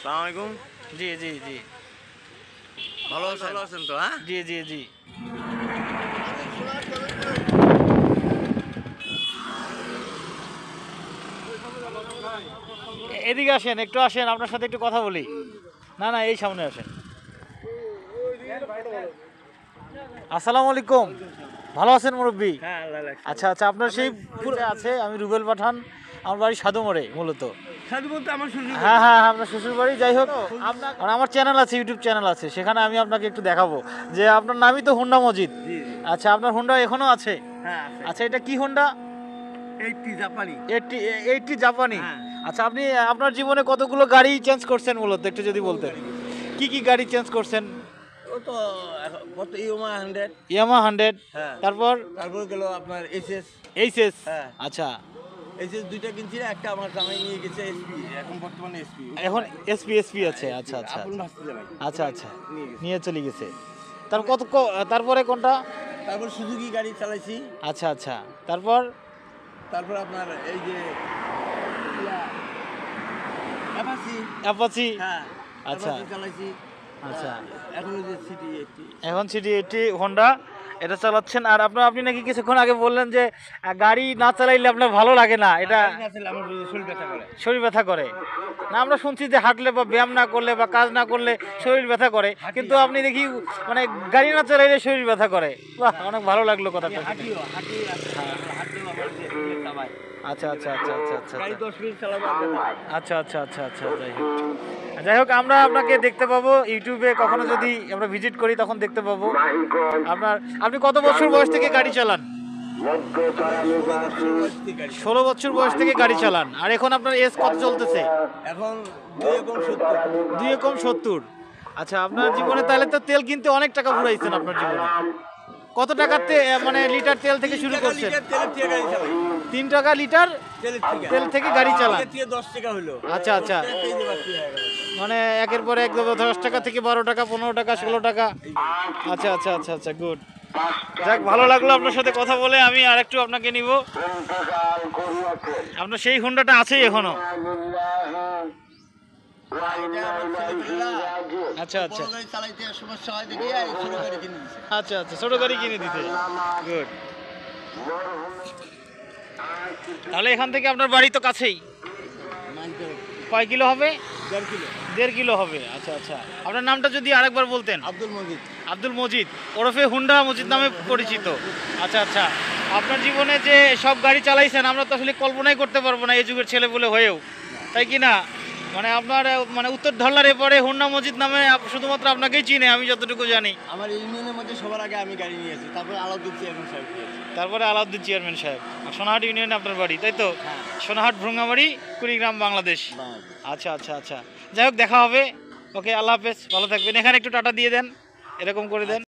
আসসালামু আলাইকুম। জি জি জি ভালো আছেন তো? হ্যাঁ, জি জি জি এদিকে আসেন, একটু আসেন, আপনার সাথে একটু কথা বলি। না না, এই সামনে আসেন। আসসালামু আলাইকুম, ভালো আছেন মুরব্বী? হ্যাঁ, আচ্ছা আচ্ছা, আপনার সেই পুরো আছে। আমি রুবেল পাঠান, আমার বাড়ি সাধুমোড়ে মূলত। সাধু বলতে আমার শ্বশুর হ্যাঁ হ্যাঁ হ্যাঁ, আপনার শ্বশুর বাড়ি। যাই হোক, আর আমার চ্যানেল আছে, ইউটিউব চ্যানেল আছে, সেখানে আমি আপনাকে একটু দেখাবো যে আপনার নামই তো হুন্ডা মজিদ। জি। আচ্ছা, আপনার হুন্ডা এখনো আছে? হ্যাঁ আছে। আচ্ছা, এটা কি হুন্ডা? 80 জাপানি। 80 জাপানি। হ্যাঁ। আচ্ছা, আপনি আপনার জীবনে কতগুলো গাড়ি চেঞ্জ করছেন মূলত একটু যদি বলতেন? কি কি গাড়ি চেঞ্জ করছেন? ও তো কত ইউমা 100। ইয়ামা 100, হ্যাঁ। তারপর তারপর গেল আপনার এসএস। এইচএস। হ্যাঁ। আচ্ছা, এসএস দুইটা কিনছি, একটা আমার জামাই নিয়ে গেছে এসপি, এখন বর্তমানে এসপি। এখন এসপি আছে। আচ্ছা আচ্ছা আপন ভাস্তি জামাই। আচ্ছা আচ্ছা, নিয়ে গেছে। নিয়ে চলে গেছে। তারপরে কোনটা? তারপর সুজুকি গাড়ি চালাইছি। আচ্ছা আচ্ছা, তারপর তারপর আপনার এই যে অ্যাপাচি। অ্যাপাচি। হ্যাঁ। আচ্ছা। অ্যাপাচি চালাইছি। আচ্ছা। এখন ওই যে সিটি 80। এখন সিটি 80 হোন্ডা এটা চালাচ্ছেন। আর আপনি নাকি কিছুক্ষণ আগে বললেন যে গাড়ি না চালাইলে আপনার ভালো লাগে না, এটা গাড়ি না চালালে আমার শরীর ব্যথা করে। শরীর ব্যথা করে? না, আমরা শুনছি যে হাঁটলে বা ব্যায়াম না করলে বা কাজ না করলে শরীর ব্যথা করে, কিন্তু আপনি দেখি মানে গাড়ি না চালাইলে শরীর ব্যথা করে। বাহ, অনেক ভালো লাগলো কথাটা শুনে। হাঁটিও আমার যে চালাই। আচ্ছা আচ্ছা আচ্ছা আচ্ছা আচ্ছা গাড়ি 10 মিনিট চালাবো আর ব্যথা পাই। আচ্ছা আচ্ছা আচ্ছা আচ্ছা, যাই হোক আমরা আপনাকে দেখতে পাবো ইউটিউবে, কখনো যদি আমরা ভিজিট করি তখন দেখতে পাবো। আপনি কত বছর বয়স থেকে গাড়ি চালান? 16 বছর বয়স থেকে গাড়ি চালান। আর এখন আপনার এজ কত চলতেছে? এখন 2 2 70। আচ্ছা, আপনার জীবনে তাহলে তো তেল কিনতে অনেক টাকা ফুরাইছেন আপনার জীবনে। কত টাকাতে মানে লিটার তেল থেকে শুরু করছেন? তেলের থেকে গাড়ি চালাই। 3 টাকা লিটার তেল থেকে গাড়ি চালান। 10 টাকা হলো। আচ্ছা আচ্ছা, এই যে বাড়তি হয়ে গেল। মানে একের পরে এক 10 টাকা থেকে 12 টাকা, 15 টাকা, 16 টাকা। আচ্ছা আচ্ছা আচ্ছা আচ্ছা, গুড। যাক, ভালো লাগলো আপনার সাথে কথা বলে। আমি আর একটু আপনাকে নিব। আপনার সেই হুন্ডাটা আছেই এখনো? এটা আমার ছেলেপেলেরা আচ্ছা আচ্ছা বড় গাড়ি চালাইতে সমস্যা হয় দেখি এই ছোট গাড়ি কিনে দিছে। আচ্ছা আচ্ছা, ছোট গাড়ি কিনে দিতে। গুড। তাহলে এখান থেকে আপনার বাড়ি তো কাছেই। কয় কিলো হবে? 1.5 কিলো। 1.5 কিলো হবে। আচ্ছা আচ্ছা, আপনার নামটা যদি আরেকবার বলতেন? আব্দুল মজিদ। আব্দুল মজিদ, ওরফে হুন্ডা মজিদ নামে পরিচিত। আচ্ছা আচ্ছা, আপনার জীবনে যে সব গাড়ি চালাইছেন আমরা তো আসলে কল্পনাই করতে পারবো না এই যুগের ছেলে বলে হয়েও, তাই কি না? মানে আপনার মানে উত্তর ধল্লার এরপরে হুন্ডা মজিদ নামে শুধুমাত্র আপনাকেই চিনে, আমি যতটুকু জানি। আমার ইউনিয়নের মধ্যে সবার আগে আমি গাড়ি নিয়েছি, তারপরে আলাউদ্দিন চেয়ারম্যান সাহেব নিয়েছি। তারপরে আলাউদ্দিন চেয়ারম্যান সাহেব। সোনাহাট ইউনিয়নে আপনার বাড়ি, তাই তো? হ্যাঁ। সোনাহাট ভ্রুঙ্গামারি, কুড়িগ্রাম, বাংলাদেশ। বাহ। আচ্ছা আচ্ছা আচ্ছা, যাই হোক, দেখা হবে। ওকে, আল্লাহ হাফেজ, ভালো থাকবেন। এখানে একটু টাটা দিয়ে দেন, এরকম করে দেন।